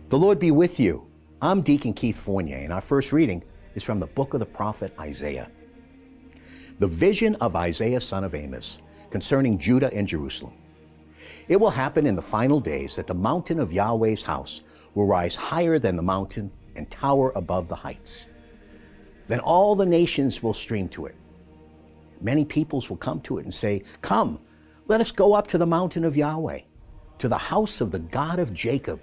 The Lord be with you. I'm Deacon Keith Fournier, and our first reading is from the book of the prophet Isaiah. The vision of Isaiah son of Amos concerning Judah and Jerusalem. It will happen in the final days that the mountain of Yahweh's house will rise higher than the mountain and tower above the heights. Then all the nations will stream to it. Many peoples will come to it and say, "Come, let us go up to the mountain of Yahweh, to the house of the God of Jacob,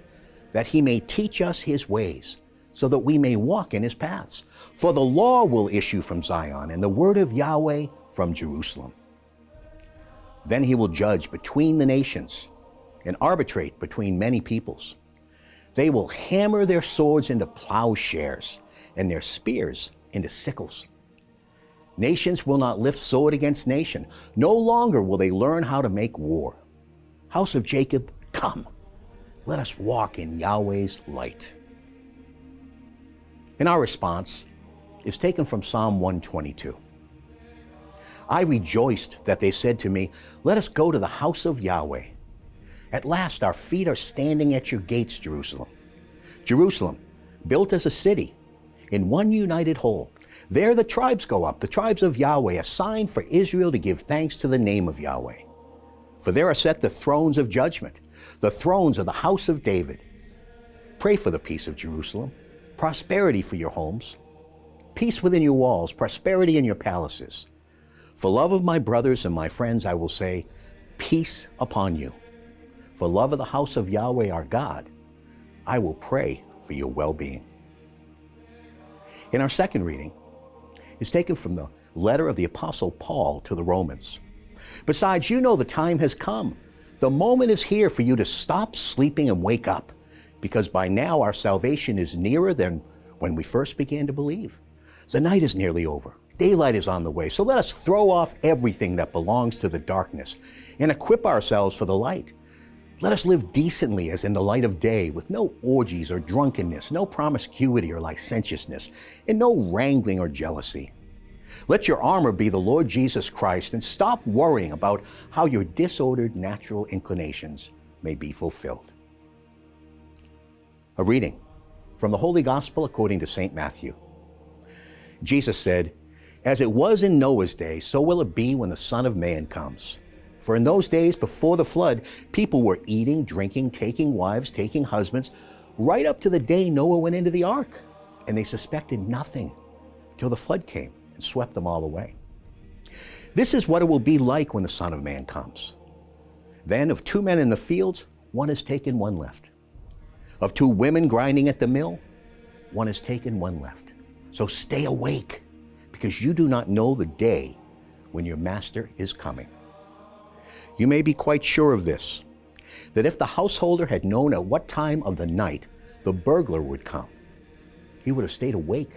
that he may teach us his ways, so that we may walk in his paths. For the law will issue from Zion, and the word of Yahweh from Jerusalem. Then he will judge between the nations and arbitrate between many peoples. They will hammer their swords into plowshares and their spears into sickles. Nations will not lift sword against nation. No longer will they learn how to make war. House of Jacob, come. Let us walk in Yahweh's light." And our response is taken from Psalm 122. "I rejoiced that they said to me, 'Let us go to the house of Yahweh.' At last our feet are standing at your gates, Jerusalem. Jerusalem, built as a city, in one united whole. There the tribes go up, the tribes of Yahweh, a sign for Israel to give thanks to the name of Yahweh. For there are set the thrones of judgment, the thrones of the house of David. Pray for the peace of Jerusalem, prosperity for your homes, peace within your walls, prosperity in your palaces. For love of my brothers and my friends, I will say, peace upon you. For love of the house of Yahweh our God, I will pray for your well-being." In our second reading is taken from the letter of the Apostle Paul to the Romans. "Besides, you know the time has come. The moment is here for you to stop sleeping and wake up, because by now our salvation is nearer than when we first began to believe. The night is nearly over. Daylight is on the way. So let us throw off everything that belongs to the darkness and equip ourselves for the light. Let us live decently as in the light of day, with no orgies or drunkenness, no promiscuity or licentiousness, and no wrangling or jealousy. Let your armor be the Lord Jesus Christ, and stop worrying about how your disordered natural inclinations may be fulfilled." A reading from the Holy Gospel according to St. Matthew. Jesus said, "As it was in Noah's day, so will it be when the Son of Man comes. For in those days before the flood, people were eating, drinking, taking wives, taking husbands, right up to the day Noah went into the ark, and they suspected nothing till the flood came and swept them all away. This is what it will be like when the Son of Man comes. Then of 2 men in the fields, one is taken, one left. Of 2 women grinding at the mill, one is taken, one left. So stay awake, because you do not know the day when your master is coming. You may be quite sure of this, that if the householder had known at what time of the night the burglar would come, he would have stayed awake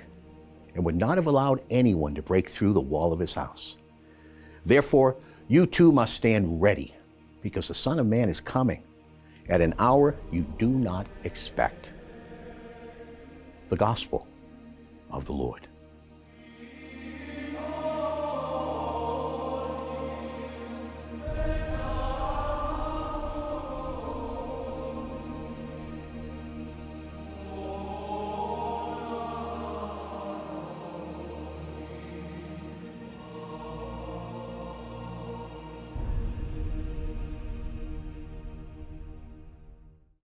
and would not have allowed anyone to break through the wall of his house. Therefore, you too must stand ready, because the Son of Man is coming at an hour you do not expect." The Gospel of the Lord.